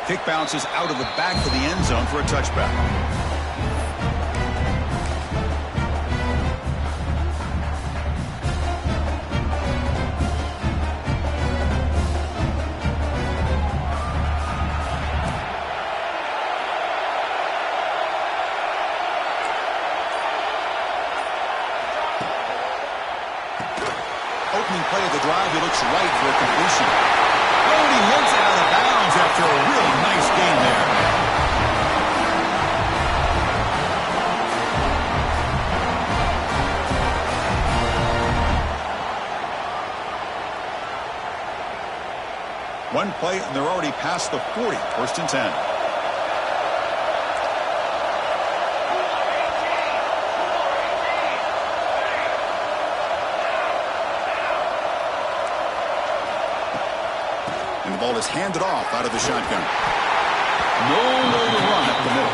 Kick bounces out of the back of the end zone for a touchback. Opening play of the drive, he looks right for a completion. Oh, and he hits out of bounds after a really nice gain there. One play, and they're already past the 40. First and 10. And the ball is handed off out of the shotgun. Nowhere to run up the middle.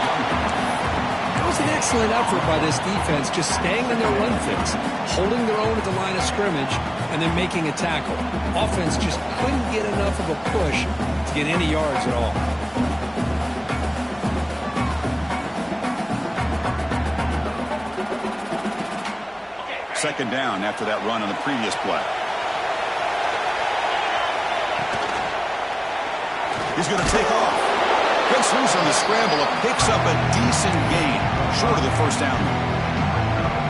That was an excellent effort by this defense, just staying on their run fits, holding their own at the line of scrimmage, and then making a tackle. Offense just couldn't get enough of a push to get any yards at all. Second down after that run on the previous play. He's going to take off. Gets loose on the scramble. Picks up a decent gain. Short of the first down.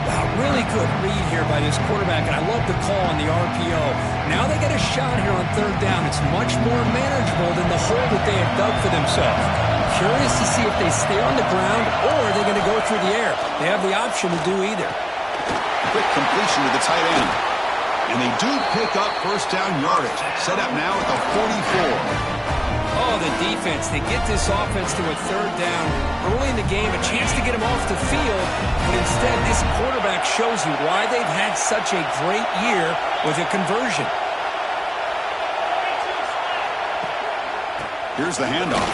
Wow, really good read here by this quarterback, and I love the call on the RPO. Now they get a shot here on third down. It's much more manageable than the hole that they have dug for themselves. Curious to see if they stay on the ground or they're going to go through the air. They have the option to do either. Quick completion to the tight end. And they do pick up first down yardage. Set up now at the 44. Oh, the defense. They get this offense to a third down early in the game, a chance to get him off the field, but instead this quarterback shows you why they've had such a great year with a conversion. Here's the handoff.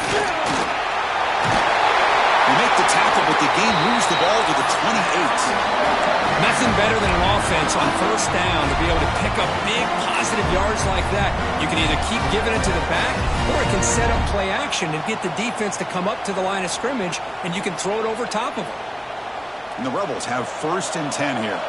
They make the tackle, but the game moves the ball to the 28. Nothing better than an offense on first down to be able to pick up big positive yards like that. You can either keep giving it to the back, or it can set up play action and get the defense to come up to the line of scrimmage, and you can throw it over top of them. And the Rebels have first and 10 here.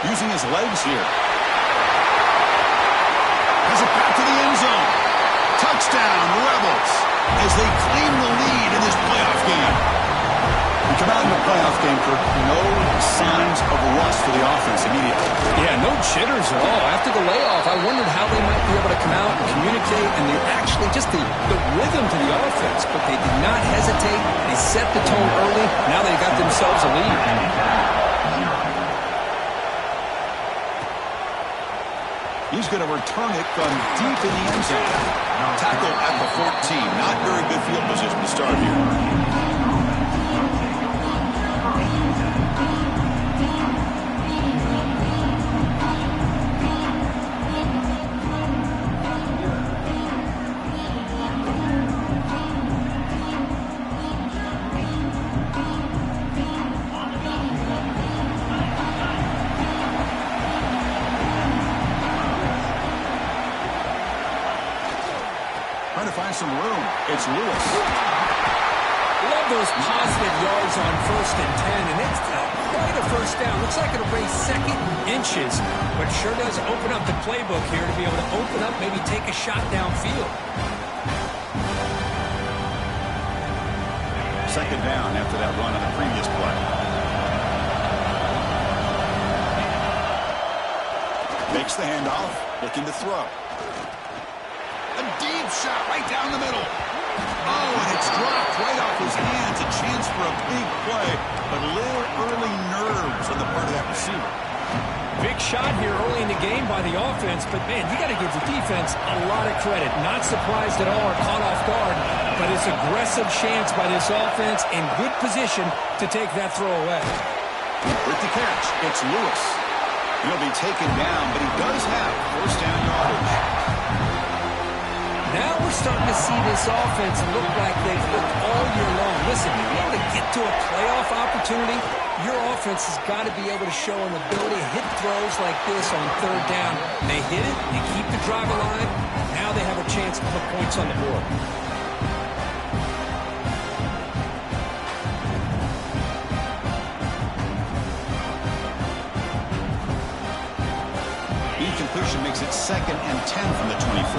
Using his legs here. Has it back to the end zone. Touchdown, Rebels, as they claim the lead in this playoff game. We come out in the playoff game for no signs of rust for the offense immediately. Yeah, no jitters at all. After the layoff, I wondered how they might be able to come out and communicate, and they actually just the rhythm to the offense, but they did not hesitate. They set the tone early. Now they got themselves a lead. He's going to return it from deep in the end zone. Tackle at the 14. Not very good field position to start here. Trying to find some room. It's Lewis. Love those positive yards on first and 10, and it's quite a first down. Looks like it'll bring second inches, but sure does open up the playbook here to be able to open up, maybe take a shot downfield. Second down after that run on the previous play. Makes the handoff, looking to throw. A deep shot right down the middle. Oh, and it's dropped right off his hands. A chance for a big play, but a little early nerves on the part of that receiver. Big shot here early in the game by the offense, but man, you got to give the defense a lot of credit. Not surprised at all or caught off guard, but it's aggressive chance by this offense in good position to take that throw away. With the catch, it's Lewis. He'll be taken down, but he does have first down yardage. Now we're starting to see this offense look like they've looked all year long. Listen, to be able to get to a playoff opportunity, your offense has got to be able to show an ability to hit throws like this on third down. They hit it, they keep the drive alive. Now they have a chance to put points on the board. Incompletion makes it 2nd and 10 from the 24.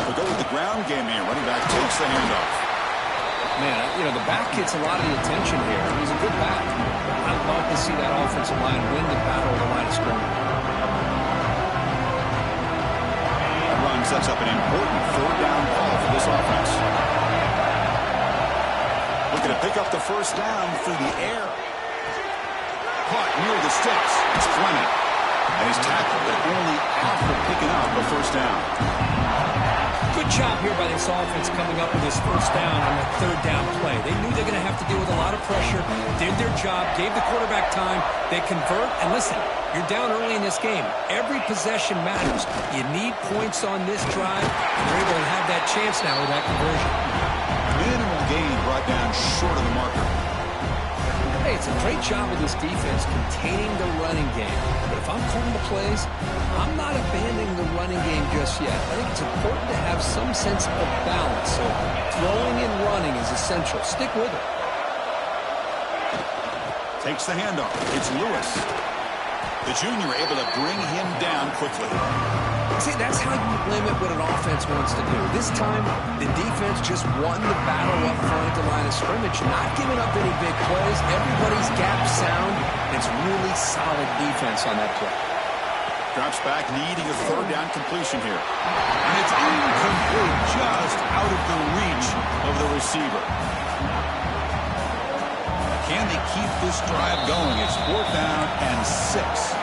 We'll go with the ground game here. Running back takes the handoff. Man, you know, the back gets a lot of the attention here. He's a good back. I'd love to see that offensive line win the battle of the line of scrimmage. That run sets up an important 4th down ball for this offense. Looking to pick up the 1st down through the air. Caught near the sticks. It's Fleming. And he's tackled, but only after picking up the 1st down. Good job here by this offense coming up with this 1st down on the 3rd down play. They knew they're going to have to deal with a lot of pressure, did their job, gave the quarterback time. They convert, and listen, you're down early in this game. Every possession matters. You need points on this drive, and they're able to have that chance now with that conversion. Minimal gain brought down short of the marker. Hey, it's a great job of this defense containing the running game. But if I'm calling the plays, I'm not abandoning the running game just yet. I think it's important to have some sense of balance. So throwing and running is essential. Stick with it. Takes the handoff. It's Lewis. The junior able to bring him down quickly. See, that's how you limit what an offense wants to do. This time, the defense just won the battle up front at the line of scrimmage, not giving up any big plays. Everybody's gap sound. It's really solid defense on that play. Drops back, needing a 3rd down completion here. And it's incomplete, just out of the reach of the receiver. Can they keep this drive going? It's 4th down and 6.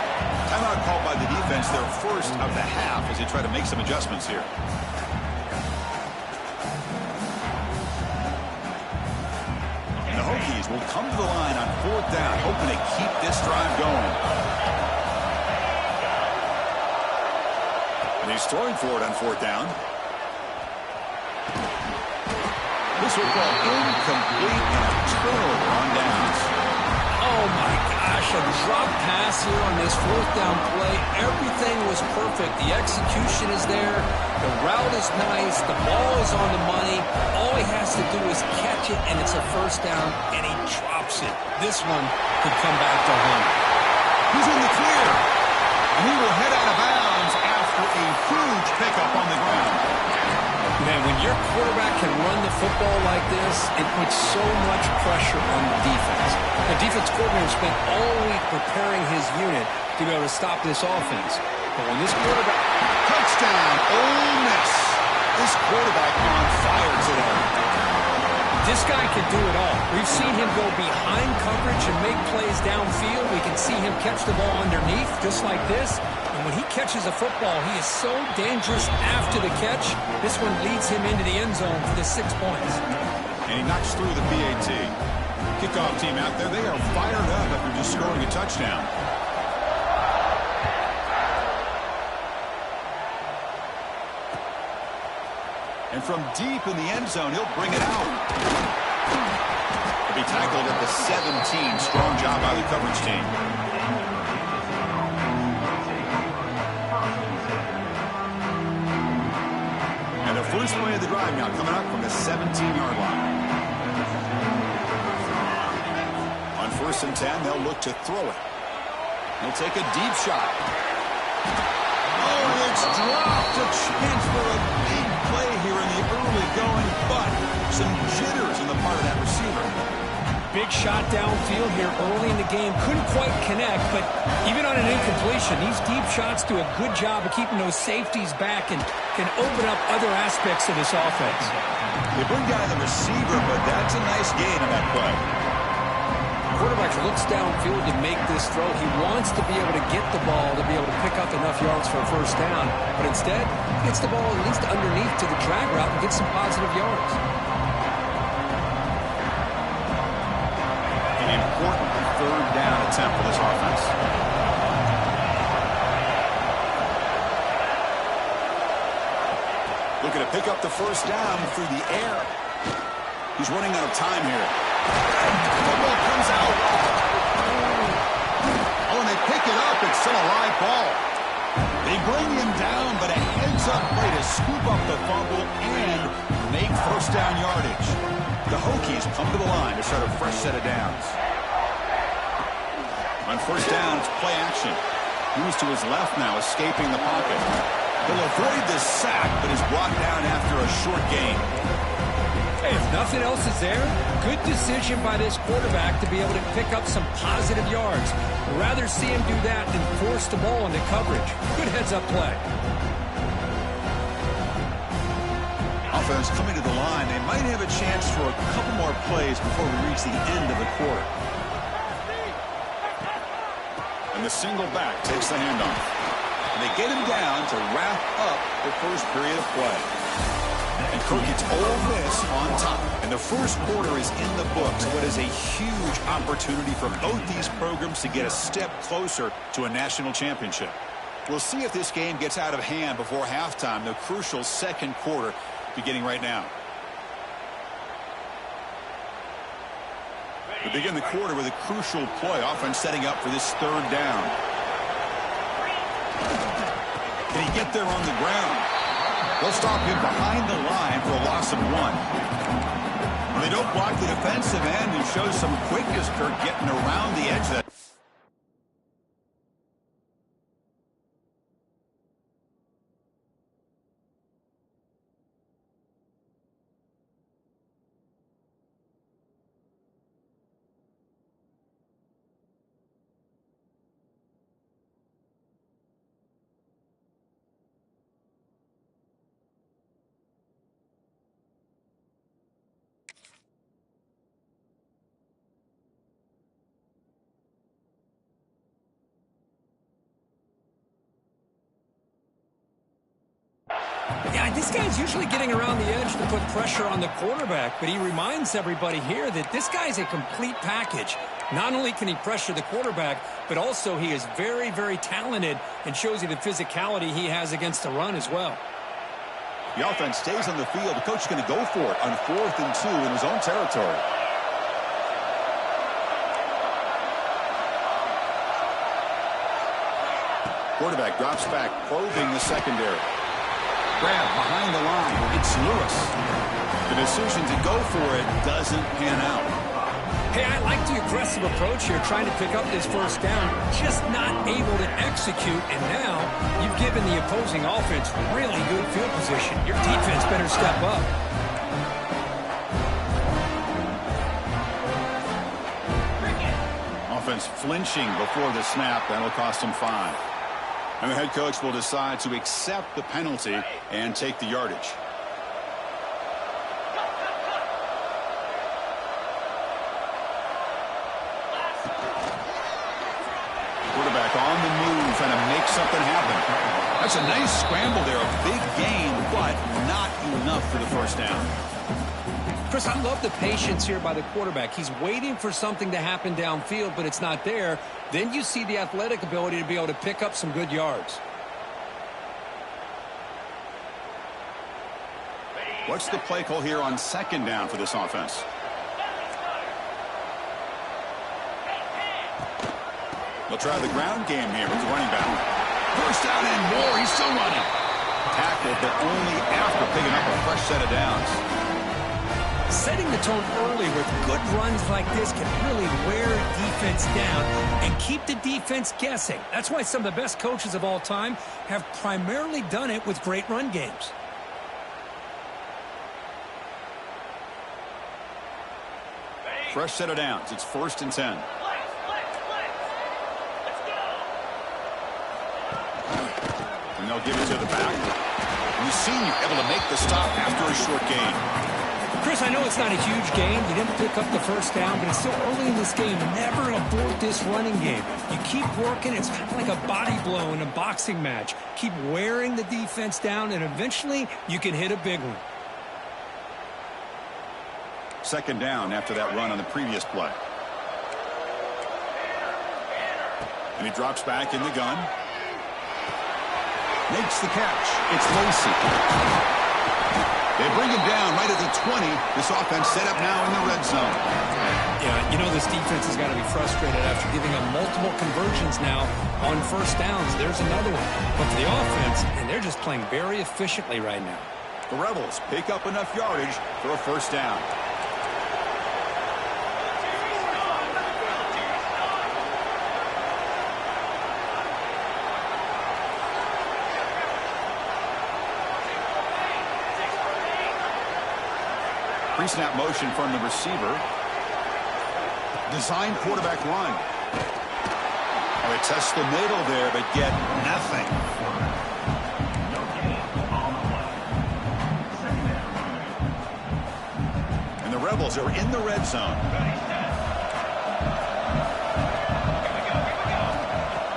Timeout called by the defense, their 1st of the half, as they try to make some adjustments here. And the Hokies will come to the line on 4th down, hoping to keep this drive going. And he's throwing for it on 4th down. This will fall incomplete and a turnover on downs. Oh, my gosh, a drop pass here on this 4th down play. Everything was perfect. The execution is there. The route is nice. The ball is on the money. All he has to do is catch it, and it's a 1st down, and he drops it. This one could come back to haunt him. He's in the clear. And he will head out of bounds after a huge pickup on the ground. Man, when your quarterback can run the football like this, it puts so much pressure on the defense. The defense coordinator spent all week preparing his unit to be able to stop this offense. But when this quarterback... Touchdown, Ole Miss. This quarterback on fire today. This guy can do it all. We've seen him go behind coverage and make plays downfield. We can see him catch the ball underneath, just like this. And when he catches a football, he is so dangerous after the catch. This one leads him into the end zone for the 6 points. And he knocks through the PAT. Kickoff team out there, they are fired up after just scoring a touchdown. And from deep in the end zone, he'll bring it out. He'll be tackled at the 17. Strong job by the coverage team. And the first play of the drive now coming up from the 17-yard line. On 1st and 10, they'll look to throw it. He'll take a deep shot. Oh, it's dropped. A chance for a big play here in the early going, but some jitters on the part of that receiver. Big shot downfield here early in the game. Couldn't quite connect, but even on an incompletion, these deep shots do a good job of keeping those safeties back and can open up other aspects of this offense. They bring down the receiver, but that's a nice gain on that play. Quarterback looks downfield to make this throw. He wants to be able to get the ball to be able to pick up enough yards for a 1st down, but instead, he gets the ball at least underneath to the drag route and gets some positive yards. An important 3rd down attempt for this offense. pick up the first down through the air. He's running out of time here. Football comes out. Oh, and they pick it up. It's still a live ball. They bring him down, but a heads-up play to scoop up the fumble and make first down yardage. The Hokies come to the line to start a fresh set of downs. On first down, it's play action. Moves to his left now, escaping the pocket. He'll avoid this sack, but is brought down after a short gain. Hey, if nothing else is there, good decision by this quarterback to be able to pick up some positive yards. Rather see him do that than force the ball into coverage. Good heads-up play. Offense coming to the line. They might have a chance for a couple more plays before we reach the end of the quarter. And the single back takes the handoff. And they get him down to wrap up the first period of play. And Cook gets Ole Miss on top. And the first quarter is in the books. What is a huge opportunity for both these programs to get a step closer to a national championship. We'll see if this game gets out of hand before halftime. The crucial second quarter beginning right now. We begin the quarter with a crucial play. Offense setting up for this third down. Can he get there on the ground? They'll stop him behind the line for a loss of 1. When they don't block the defensive end and shows some quickness, Kirk, getting around the edge of that. Yeah, this guy's usually getting around the edge to put pressure on the quarterback, but he reminds everybody here that this guy's a complete package. Not only can he pressure the quarterback, but also he is very, very talented and shows you the physicality he has against the run as well. The offense stays on the field. The coach is going to go for it on 4th and 2 in his own territory. Quarterback drops back, probing the secondary. Grab behind the line. It's Lewis. The decision to go for it doesn't pan out. Hey, I like the aggressive approach here, trying to pick up this first down, just not able to execute, and now you've given the opposing offense really good field position. Your defense better step up. Offense flinching before the snap. That'll cost him 5. And the head coach will decide to accept the penalty and take the yardage. Quarterback on the move, trying to make something happen. That's a nice scramble there. A big gain, but not enough for the first down. Chris, I love the patience here by the quarterback. He's waiting for something to happen downfield, but it's not there. Then you see the athletic ability to be able to pick up some good yards. What's the play call here on second down for this offense? They'll try the ground game here with the running back. First down and more. He's still running. Tackled, but only after picking up a fresh set of downs. Setting the tone early with good runs like this can really wear defense down and keep the defense guessing. That's why some of the best coaches of all time have primarily done it with great run games. Fresh set of downs. It's 1st and 10. And they'll give it to the back. And the senior able to make the stop after a short gain. Chris, I know it's not a huge game. You didn't pick up the first down, but it's still early in this game. Never abort this running game. You keep working. It's kind of like a body blow in a boxing match. Keep wearing the defense down, and eventually you can hit a big one. Second down after that run on the previous play. And he drops back in the gun. Makes the catch. It's Lacey. They bring him down right at the 20. This offense set up now in the red zone. Yeah, you know this defense has got to be frustrated after giving them multiple conversions now on first downs. There's another one. But for the offense, and they're just playing very efficiently right now. The Rebels pick up enough yardage for a first down. Pre-snap motion from the receiver. Design quarterback run. Oh, they test the middle there, but get nothing. And the Rebels are in the red zone.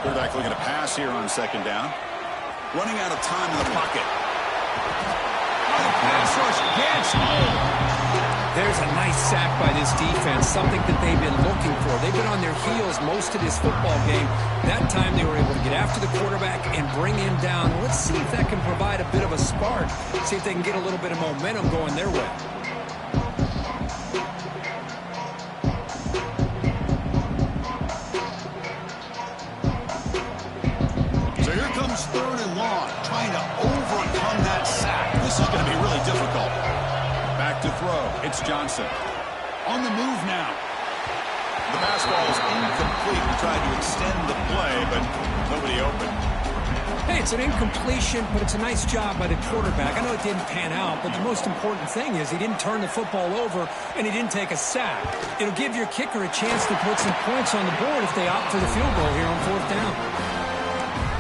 Quarterback looking to pass here on second down. Running out of time in the pocket. Pass rush gets home. There's a nice sack by this defense, something that they've been looking for. They've been on their heels most of this football game. That time they were able to get after the quarterback and bring him down. Let's see if that can provide a bit of a spark. See if they can get a little bit of momentum going their way. So here comes third and long, trying to overcome that sack. This is going to be really difficult. Back to throw. It's Johnson. On the move now. The pass ball is incomplete. He tried to extend the play, but nobody open. Hey, it's an incompletion, but it's a nice job by the quarterback. I know it didn't pan out, but the most important thing is he didn't turn the football over and he didn't take a sack. It'll give your kicker a chance to put some points on the board if they opt for the field goal here on fourth down.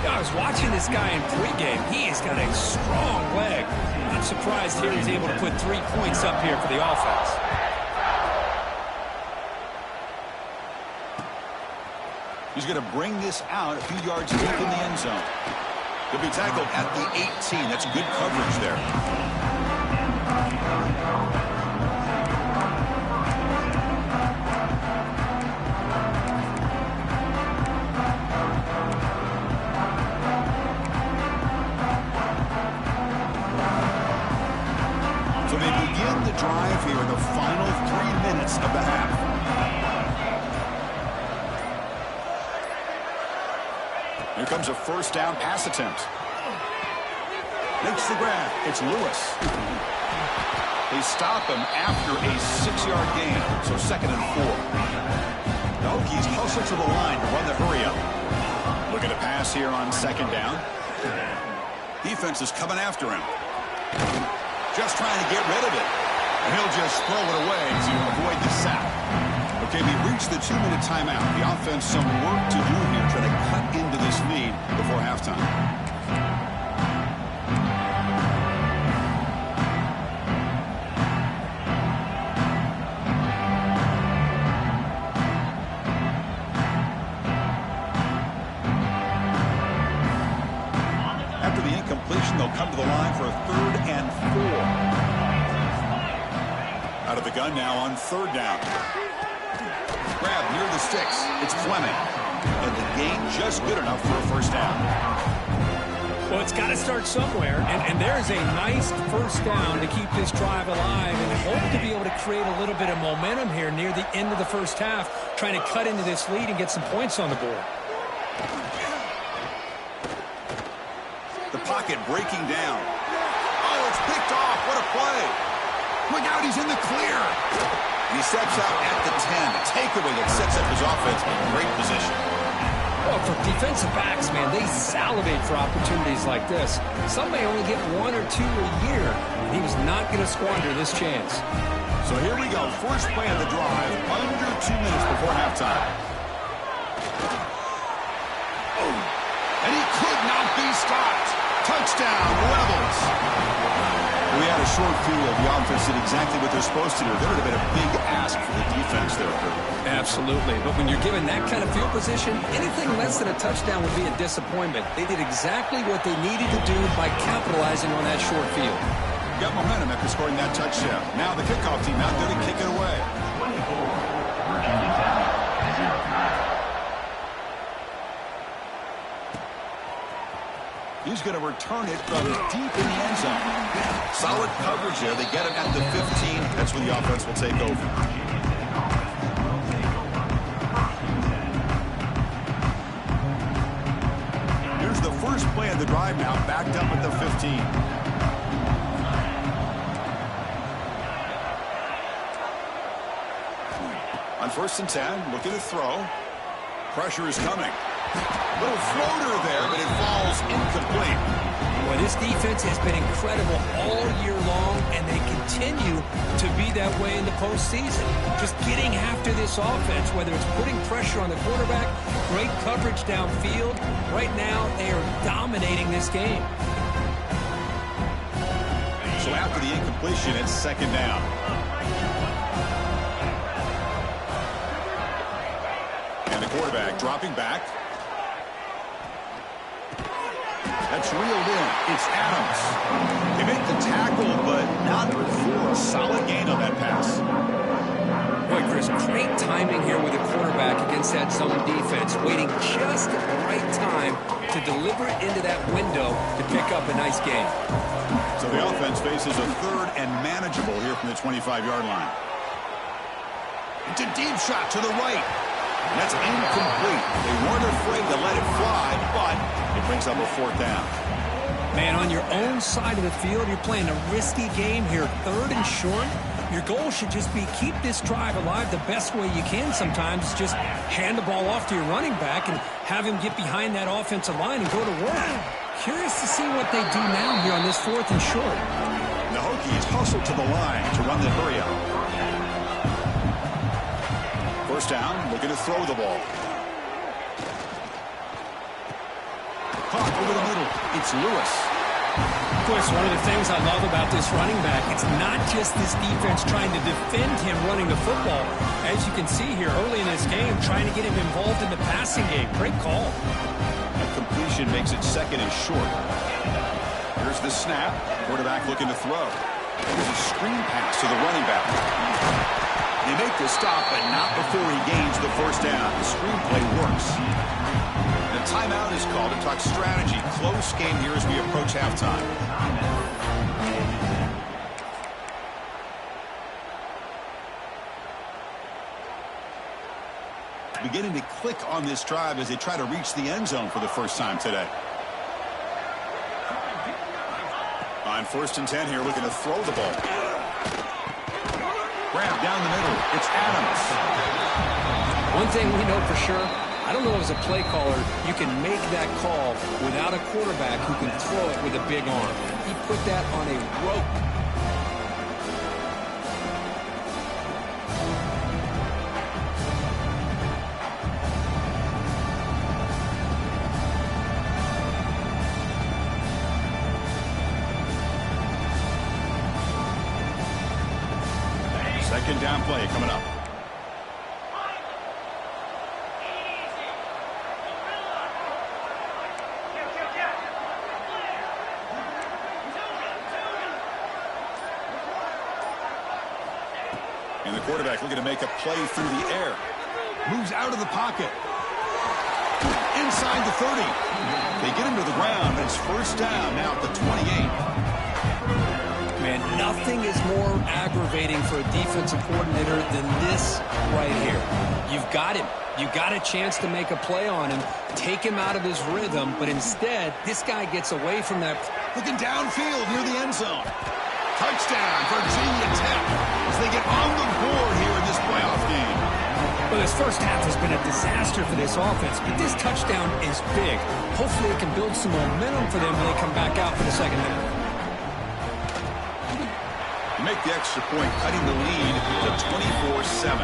I was watching this guy in pregame. He has got a strong leg. I'm surprised here he's able to put 3 points up here for the offense. He's going to bring this out a few yards deep in the end zone. He'll be tackled at the 18. That's good coverage there. So they begin the drive here in the final 3 minutes of the half. Here comes a first down pass attempt. Makes the grab. It's Lewis. They stop him after a 6-yard gain, so 2nd and 4. The Hokies closer to the line to run the hurry up. Looking to pass here on 2nd down. Defense is coming after him. Just trying to get rid of it. And he'll just throw it away to avoid the sack. Okay, we reached the 2-minute timeout. The offense some work to do here, trying to cut into this lead before halftime. After the incompletion, they'll come to the line for a 3rd and 4. Out of the gun now on 3rd down. Grab near the sticks. It's Fleming. And the gain just good enough for a first down. Well, it's got to start somewhere, and there's a nice first down to keep this drive alive and hope to be able to create a little bit of momentum here near the end of the first half, trying to cut into this lead and get some points on the board. The pocket breaking down. Oh, it's picked off. What a play. Look out, he's in the clear. He steps out at the 10. A takeaway that sets up his offense in great position. Well, for defensive backs, man, they salivate for opportunities like this. Some may only get 1 or 2 a year, and he was not going to squander this chance. So here we go. First play of the drive, under 2 minutes before halftime. Oh, and he could not be stopped. Touchdown, Rebels. We had a short field. The offense did exactly what they're supposed to do. There would have been a big ask for the defense there. Absolutely. But when you're given that kind of field position, anything less than a touchdown would be a disappointment. They did exactly what they needed to do by capitalizing on that short field. Got momentum after scoring that touchdown. Now the kickoff team out there to kick it away. He's going to return it from deep in the end zone. Solid coverage there. They get him at the 15. That's where the offense will take over. Here's the first play of the drive now, backed up at the 15. On 1st and 10, looking to throw. Pressure is coming. Little floater there, but it falls incomplete. Well, this defense has been incredible all year long, and they continue to be that way in the postseason. Just getting after this offense, whether it's putting pressure on the quarterback, great coverage downfield. Right now, they are dominating this game. So after the incompletion, it's 2nd down. And the quarterback dropping back. That's reeled in. It's Adams. They make the tackle, but not before a solid gain on that pass. Boy, Chris, great timing here with the quarterback against that zone defense, waiting just at the right time to deliver it into that window to pick up a nice gain. So the offense faces a 3rd and manageable here from the 25-yard line. It's a deep shot to the right. And that's incomplete. They weren't afraid to let it fly, but it brings up a 4th down. Man, on your own side of the field, you're playing a risky game here. 3rd and short. Your goal should just be keep this drive alive the best way you can sometimes. Just hand the ball off to your running back and have him get behind that offensive line and go to work. Curious to see what they do now here on this 4th and short. The Hokies hustle to the line to run the hurry up. 1st down, looking to throw the ball. Caught over the middle. It's Lewis. Of course, one of the things I love about this running back, it's not just this defense trying to defend him running the football. As you can see here early in this game, trying to get him involved in the passing game. Great call. A completion makes it 2nd and short. Here's the snap. Quarterback looking to throw. Here's a screen pass to the running back. They make the stop, but not before he gains the 1st down. The screenplay works. The timeout is called to talk strategy. Close game here as we approach halftime. Beginning to click on this drive as they try to reach the end zone for the first time today. On 1st and 10 here, looking to throw the ball. Grab down the middle. It's Adams. One thing we know for sure, I don't know as a play caller, you can make that call without a quarterback who can throw it with a big arm. He put that on a rope. Second down play coming up. And the quarterback looking to make a play through the air. Moves out of the pocket. Inside the 30. They get him to the ground. It's 1st down now at the 28. Man, nothing is more aggravating for a defensive coordinator than this right here. You've got him. You've got a chance to make a play on him, take him out of his rhythm, but instead, this guy gets away from that. Looking downfield near the end zone. Touchdown, Virginia Tech, as they get on the board here in this playoff game. Well, this first half has been a disaster for this offense, but this touchdown is big. Hopefully it can build some momentum for them when they come back out for the second half. Make the extra point, cutting the lead to 24-7.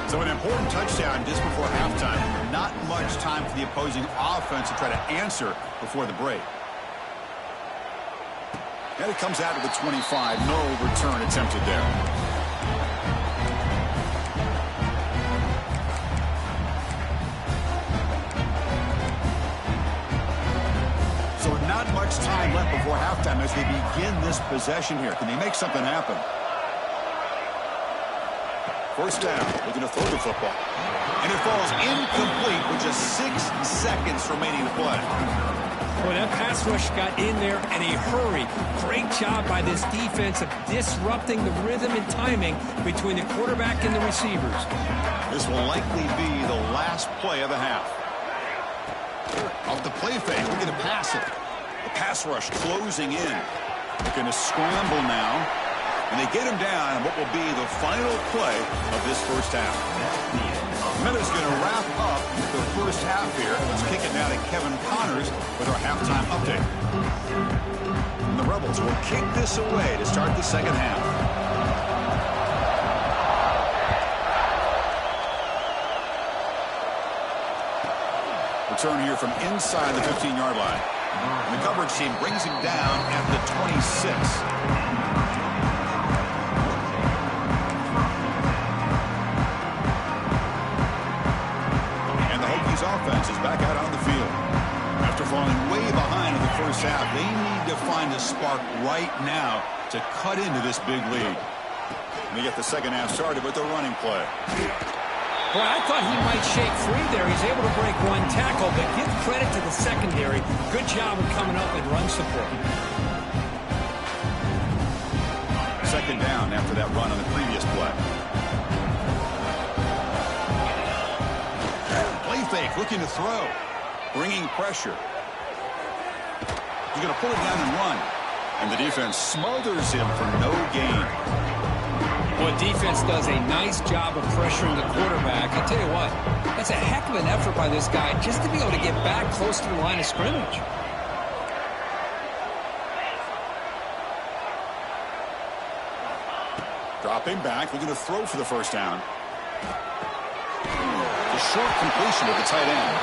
So an important touchdown just before halftime. Not much time for the opposing offense to try to answer before the break. And it comes out to the 25. No return attempted there. Not much time left before halftime as they begin this possession here. Can they make something happen? 1st down, looking to throw the football. And it falls incomplete with just 6 seconds remaining to play. Boy, that pass rush got in there in a hurry. Great job by this defense of disrupting the rhythm and timing between the quarterback and the receivers. This will likely be the last play of the half. Off the play fake, we're going to pass it. The pass rush closing in. They're going to scramble now. And they get him down in what will be the final play of this first half. Minutes going to wrap up the first half here. Let's kick it now to Kevin Connors with our halftime update. And the Rebels will kick this away to start the second half. Return here from inside the 15-yard line. And the coverage team brings him down at the 26. Offense is back out on the field. After falling way behind in the first half, they need to find a spark right now to cut into this big lead. And they get the second half started with the running play. Well, I thought he might shake free there. He's able to break one tackle, but give credit to the secondary. Good job of coming up and run support. Second down after that run on the previous play. Fake, looking to throw, bringing pressure. He's going to pull it down and run, and the defense smothers him for no gain. Well, defense does a nice job of pressuring the quarterback. I tell you what, that's a heck of an effort by this guy just to be able to get back close to the line of scrimmage. Dropping back, looking to throw for the first down. Short completion with the tight end.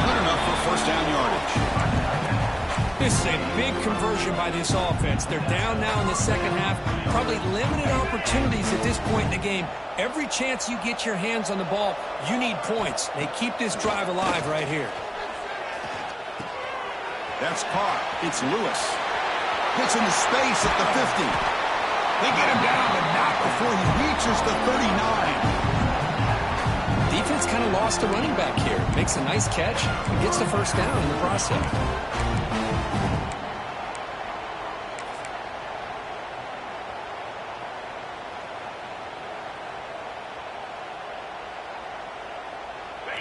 Good enough for first down yardage. This is a big conversion by this offense. They're down now in the second half. Probably limited opportunities at this point in the game. Every chance you get your hands on the ball, you need points. They keep this drive alive right here. That's caught. It's Lewis. Gets into space at the 50. They get him down, but not before he reaches the 39. Defense kind of lost a running back here. Makes a nice catch and gets the first down in the process.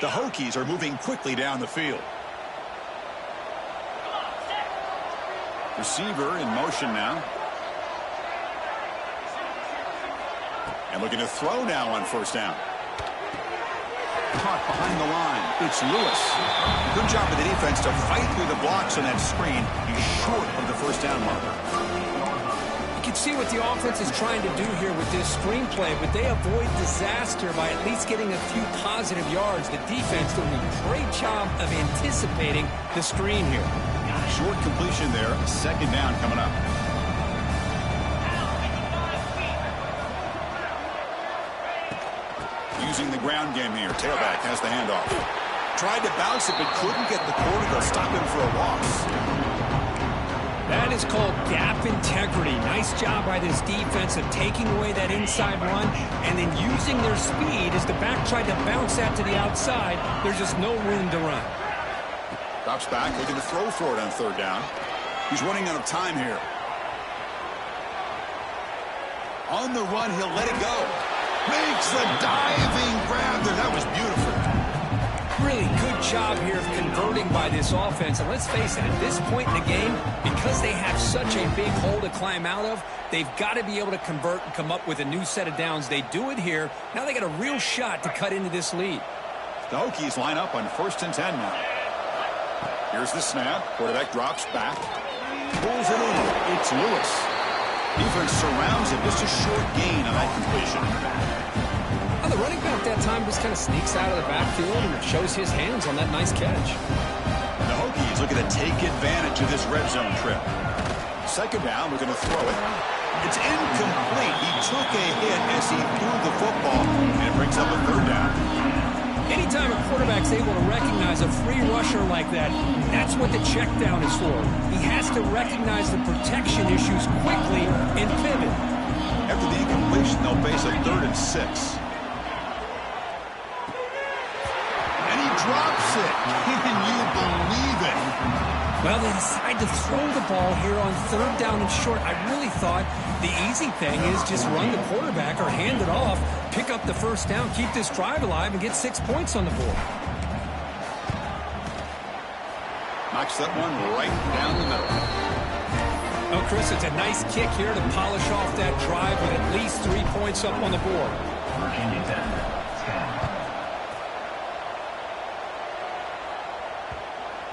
The Hokies are moving quickly down the field. Receiver in motion now. And looking to throw now on first down. Caught behind the line. It's Lewis. Good job of the defense to fight through the blocks on that screen. He's short of the first down marker. You can see what the offense is trying to do here with this screenplay, but they avoid disaster by at least getting a few positive yards. The defense doing a great job of anticipating the screen here. Short completion there. Second down coming up. Using the ground game here. Tailback has the handoff. Tried to bounce it, but couldn't get the quarter to stop him for a loss. That is called gap integrity. Nice job by this defense of taking away that inside run and then using their speed as the back tried to bounce that to the outside. There's just no room to run. Drops back, looking to throw for it on third down. He's running out of time here. On the run, he'll let it go. Makes the diving grab there. That was beautiful. Really good job here of converting by this offense. And let's face it, at this point in the game, because they have such a big hole to climb out of, they've got to be able to convert and come up with a new set of downs. They do it here. Now they got a real shot to cut into this lead. The Hokies line up on 1st and 10 now. Here's the snap. Quarterback drops back. Pulls it in. It's Lewis. Defense surrounds him. Just a short gain on that completion. Well, the running back that time just kind of sneaks out of the backfield and shows his hands on that nice catch. The Hokies looking to take advantage of this red zone trip. Second down, looking to throw it. It's incomplete. He took a hit as he threw the football, and it brings up a third down. Anytime a quarterback's able to recognize a free rusher like that, that's what the check down is for. He has to recognize the protection issues quickly and pivot. After the incompletion, they'll face a 3rd and 6. it. Can you believe it? Well, they decide to throw the ball here on third down and short. I really thought the easy thing is just run the quarterback or hand it off, pick up the first down, keep this drive alive, and get 6 points on the board. Knocks that one right down the middle. Oh, Chris, it's a nice kick here to polish off that drive with at least 3 points up on the board.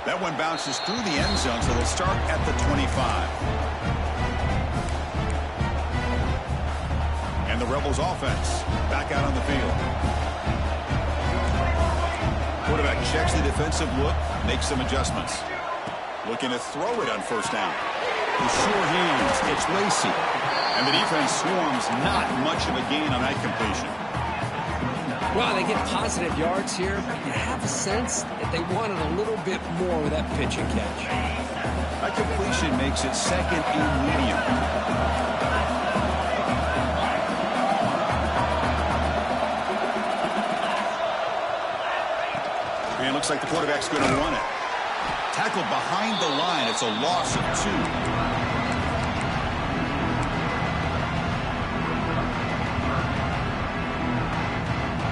That one bounces through the end zone, so they'll start at the 25. And the Rebels offense back out on the field. Quarterback checks the defensive look, makes some adjustments. Looking to throw it on first down. With sure hands, it's Lacy. And the defense swarms, not much of a gain on that completion. Well, they get positive yards here, but you have a sense that they wanted a little bit more with that pitch and catch. That completion makes it second and medium. And it looks like the quarterback's going to run it. Tackled behind the line. It's a loss of 2.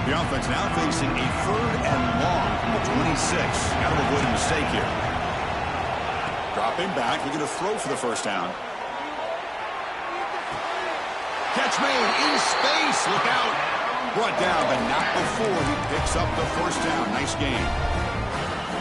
The offense now facing a third and long from the 26. Got to avoid a mistake here. Dropping back, looking to throw for the first down. Catch made in space. Look out. Brought down, but not before he picks up the first down. Nice game.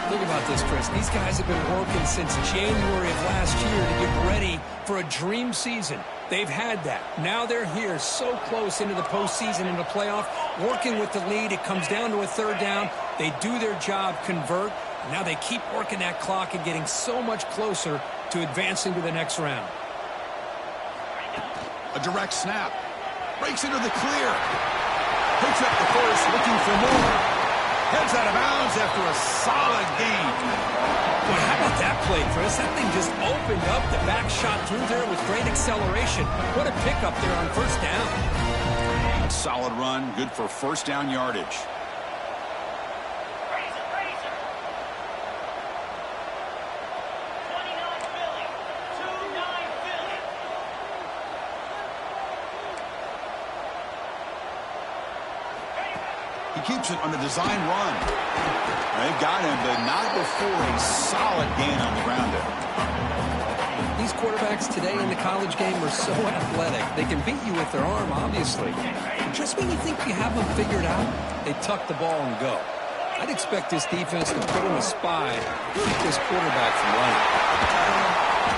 Think about this, Chris. These guys have been working since January of last year to get ready for a dream season. They've had that. Now they're here so close into the postseason and the playoff, working with the lead. It comes down to a third down. They do their job, convert. And now they keep working that clock and getting so much closer to advancing to the next round. A direct snap. Breaks into the clear. Picks up the first, looking for more. Heads out of bounds after a solid gain. Boy, how about that play, Chris? That thing just opened up. The back shot through there with great acceleration. What a pickup there on first down. A solid run, good for first down yardage. He keeps it on the design run. They've got him, but not before a solid gain on the ground there. These quarterbacks today in the college game are so athletic. They can beat you with their arm, obviously. But just when you think you have them figured out, they tuck the ball and go. I'd expect this defense to put in a spy to keep this quarterback from running.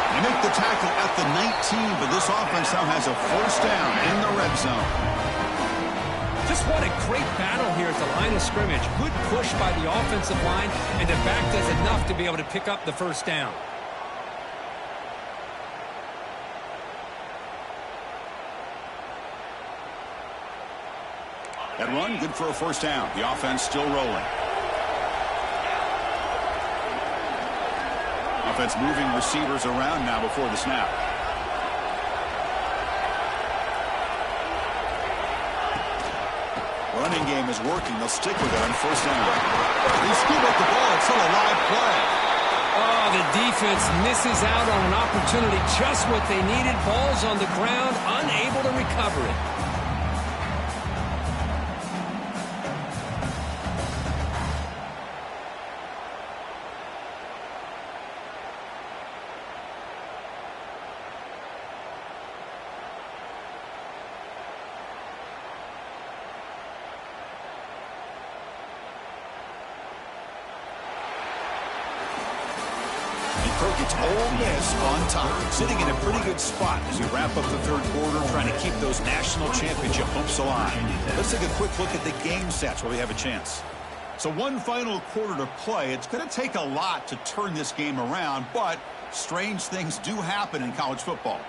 They make the tackle at the 19, but this offense now has a first down in the red zone. Just what a great battle here at the line of scrimmage. Good push by the offensive line, and the back does enough to be able to pick up the first down. That run, good for a first down. The offense still rolling. Offense moving receivers around now before the snap. Running game is working. They'll stick with it on first down. They scoop up the ball. It's still a live play. Oh, the defense misses out on an opportunity. Just what they needed. Ball's on the ground, unable to recover it. It's Ole Miss on top, sitting in a pretty good spot as we wrap up the third quarter, trying to keep those national championship hopes alive. Let's take a quick look at the game stats while we have a chance. So one final quarter to play. It's going to take a lot to turn this game around, but strange things do happen in college football.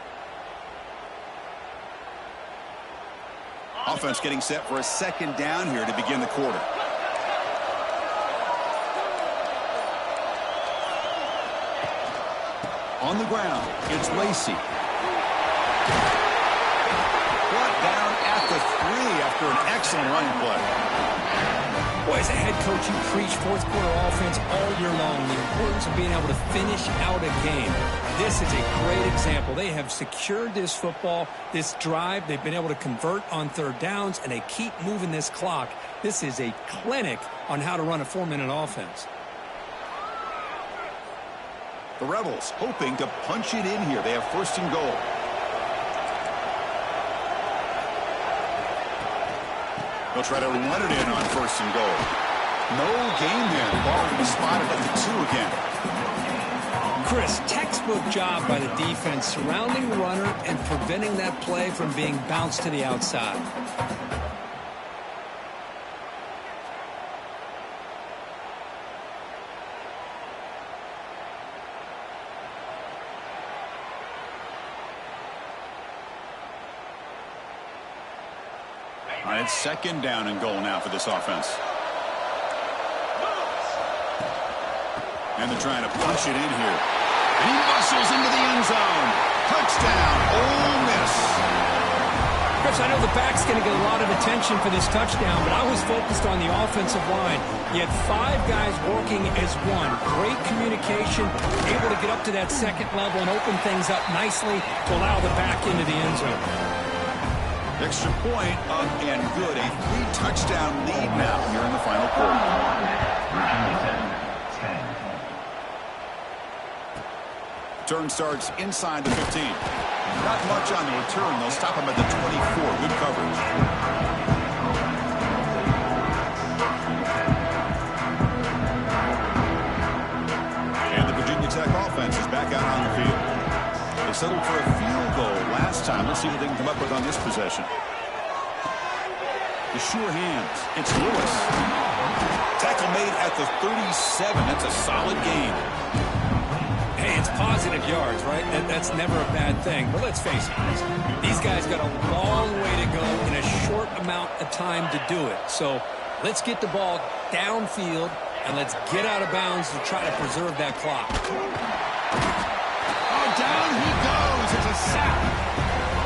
Offense getting set for a second down here to begin the quarter. On the ground, it's Lacy. Brought down at the 3 after an excellent running play. Boy, As a head coach, you preach fourth quarter offense all year long, the importance of being able to finish out a game. This is a great example. They have secured this football, this drive. They've been able to convert on third downs, and they keep moving this clock. This is a clinic on how to run a 4-minute offense. The Rebels hoping to punch it in here. They have first and goal. They'll try to run it in on first and goal. No gain there. Ball will be spotted at the 2 again. Chris, textbook job by the defense surrounding the runner and preventing that play from being bounced to the outside. All right, it's second down and goal now for this offense. And they're trying to punch it in here. And he muscles into the end zone. Touchdown, Ole Miss. Chris, I know the back's going to get a lot of attention for this touchdown, but I was focused on the offensive line. You had 5 guys working as one. Great communication, able to get up to that second level and open things up nicely to allow the back into the end zone. Extra point up and good. A 3-touchdown lead now here in the final quarter. Turn starts inside the 15. Not much on the return. They'll stop him at the 24. Good coverage. And the Virginia Tech offense is back out on the field. They settled for a field goal last time. Let's see what they can come up with on this possession. The sure hands. It's Lewis. Tackle made at the 37. That's a solid gain. Hey, it's positive yards, right? That's never a bad thing. But let's face it, these guys got a long way to go in a short amount of time to do it. So let's get the ball downfield, and let's get out of bounds to try to preserve that clock. Oh, down he goes. It's a sack.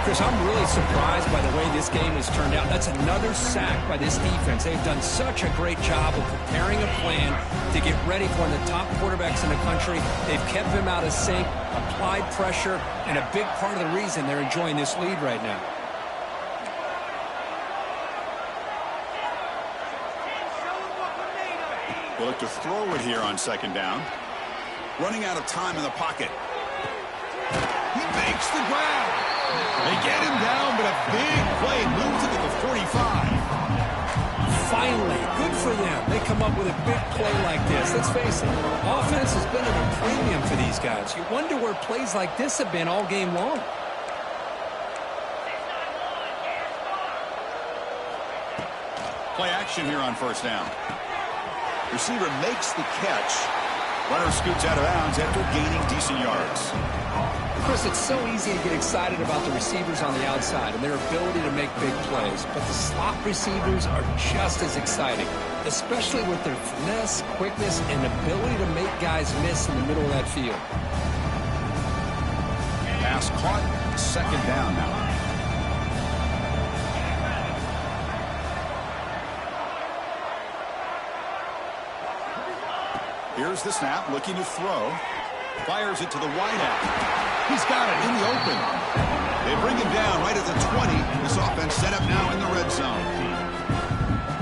Chris, I'm really surprised by the way this game has turned out. That's another sack by this defense. They've done such a great job of preparing a plan to get ready for one of the top quarterbacks in the country. They've kept him out of sync, applied pressure, and a big part of the reason they're enjoying this lead right now. We'll look to throw it here on second down. Running out of time in the pocket. He makes the grab. They get him down, but a big play moves it to the 45. Finally, good for them. They come up with a big play like this. Let's face it, offense has been at a premium for these guys. You wonder where plays like this have been all game long. Play action here on first down. Receiver makes the catch. Runner scoots out of bounds after gaining decent yards. Chris, it's so easy to get excited about the receivers on the outside and their ability to make big plays, but the slot receivers are just as exciting, especially with their finesse, quickness, and ability to make guys miss in the middle of that field. Pass caught, second down now. Here's the snap, looking to throw. Fires it to the wideout. He's got it in the open. They bring him down right at the 20. This offense set up now in the red zone.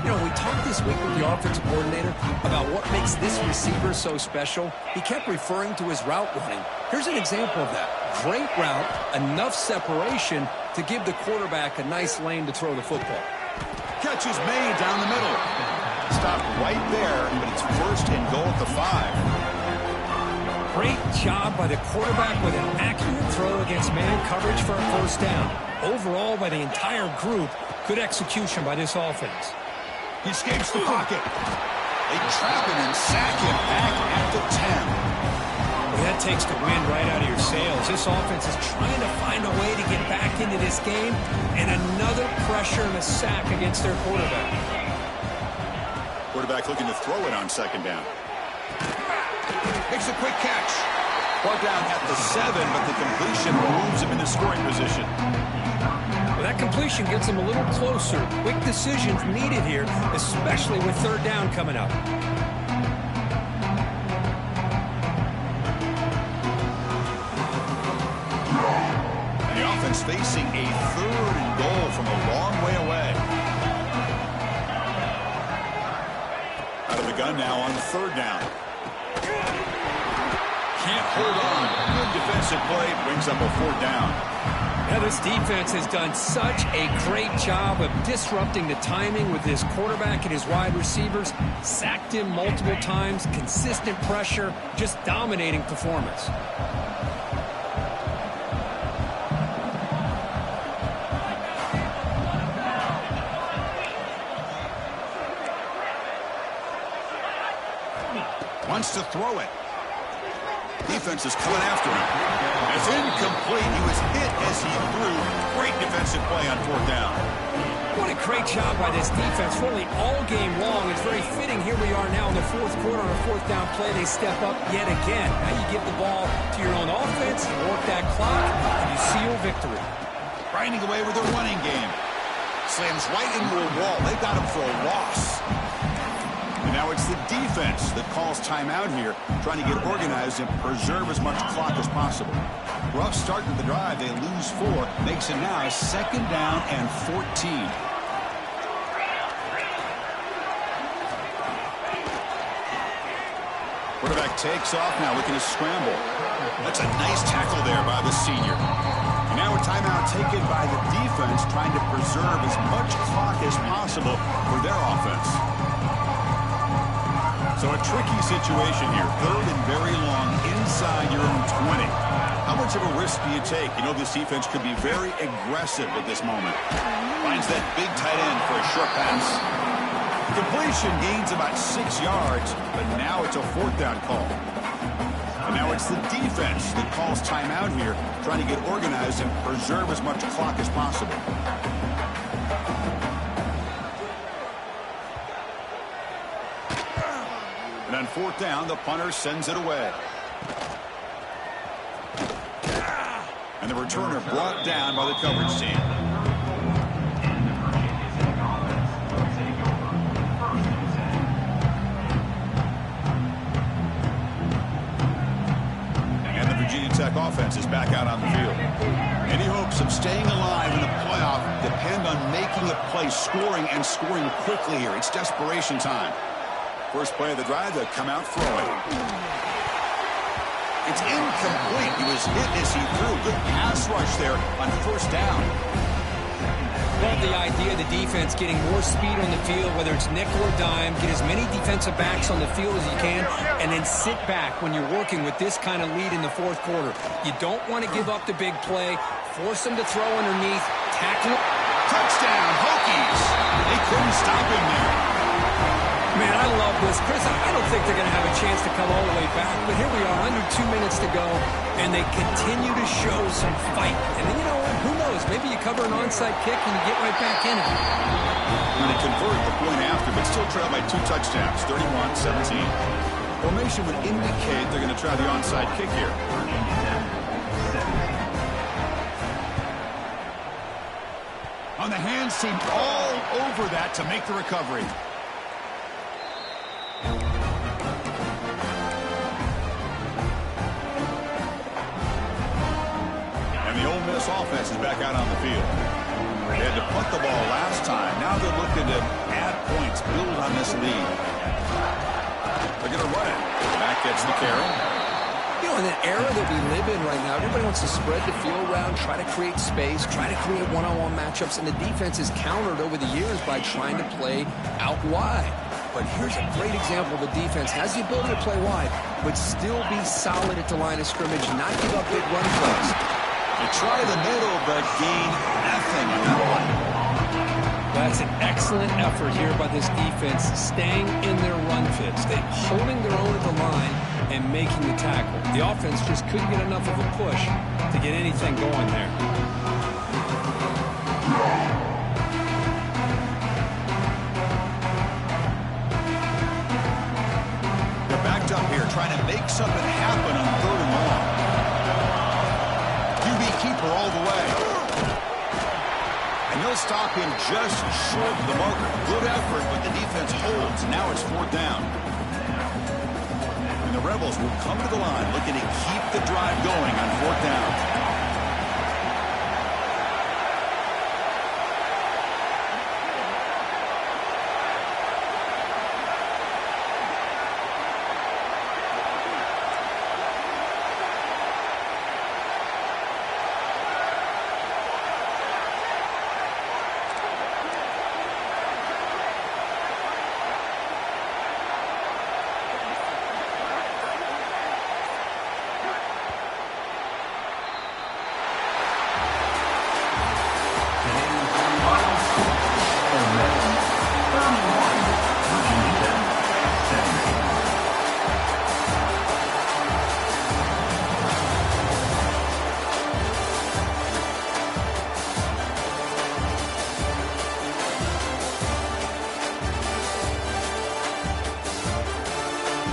You know, we talked this week with the offensive coordinator about what makes this receiver so special. He kept referring to his route running. Here's an example of that. Great route, enough separation to give the quarterback a nice lane to throw the football. Catch is made down the middle. Stopped right there, but it's first and goal at the 5. Great job by the quarterback with an accurate throw against man coverage for a first down. Overall, by the entire group, good execution by this offense. He escapes the pocket. They trap him and sack him back at the 10. Well, that takes the wind right out of your sails. This offense is trying to find a way to get back into this game, and another pressure and a sack against their quarterback. Quarterback looking to throw it on second down. Makes a quick catch. Brought down at the 7, but the completion moves him into scoring position. Well, that That completion gets them a little closer. Quick decisions needed here, especially with third down coming up. And the offense facing a 3rd and goal from a long way away. Out of the gun now on 3rd down. Can't hold on. Good defensive play. Brings up a 4th down. Yeah, this defense has done such a great job of disrupting the timing with his quarterback and his wide receivers. Sacked him multiple times. Consistent pressure. Just dominating performance. Wants to throw it. Defense is coming after him. It's incomplete. He was hit as he threw. Great defensive play on 4th down. What a great job by this defense, really all game long. It's very fitting. Here we are now in the 4th quarter on a 4th down play. They step up yet again. Now you give the ball to your own offense, you work that clock, and you seal victory. Grinding away with their running game. Slams right into a wall. They got him for a loss. And now it's the defense that calls timeout here, trying to get organized and preserve as much clock as possible. Rough start to the drive. They lose 4. Makes it now 2nd down and 14. Quarterback takes off now, looking to scramble. That's a nice tackle there by the senior. And now a timeout taken by the defense, trying to preserve as much clock as possible for their offense. So a tricky situation here. 3rd and very long inside your own 20. How much of a risk do you take? You know this defense could be very aggressive at this moment. Finds that big tight end for a short pass. Completion gains about 6 yards, but now it's a 4th down call. And now it's the defense that calls timeout here, trying to get organized and preserve as much clock as possible. And on 4th down, the punter sends it away. And the returner brought down by the coverage team. And the Virginia Tech offense is back out on the field. Any hopes of staying alive in the playoff depend on making a play, scoring, and scoring quickly here. It's desperation time. First play of the drive, they'll come out throwing. It's incomplete. He was hit as he threw. Good pass rush there on 1st down. Love the idea of the defense getting more speed on the field, whether it's nickel or dime. Get as many defensive backs on the field as you can, and then sit back when you're working with this kind of lead in the 4th quarter. You don't want to give up the big play. Force them to throw underneath. Tackle. Touchdown, Hokies. They couldn't stop him there. Man, I love this. Chris, I don't think they're going to have a chance to come all the way back, but here we are, under 2 minutes to go, and they continue to show some fight. And then, you know what, who knows? Maybe you cover an onside kick and you get right back in it. And they convert the point after, but still trail by 2 touchdowns, 31-17. Formation would indicate they're going to try the onside kick here. On the hands team, all over that to make the recovery. And the Ole Miss offense is back out on the field. They had to punt the ball last time. Now they're looking to add points, build on this lead. They're going to run it. Back gets the carry. You know, in the era that we live in right now, everybody wants to spread the field around, try to create space, try to create one-on-one matchups, and the defense is countered over the years by trying to play out wide. But here's a great example. The defense has the ability to play wide, but still be solid at the line of scrimmage, not give up big run plays. They try the middle, but gain nothing on that one. That's an excellent effort here by this defense, staying in their run fits. They're holding their own at the line and making the tackle. The offense just couldn't get enough of a push to get anything going there. They're backed up here, trying to make something happen on 3rd and long. QB keeper all the way. And they'll stop him just short of the marker. Good effort, but the defense holds. Now it's 4th down. And the Rebels will come to the line looking to keep the drive going on 4th down.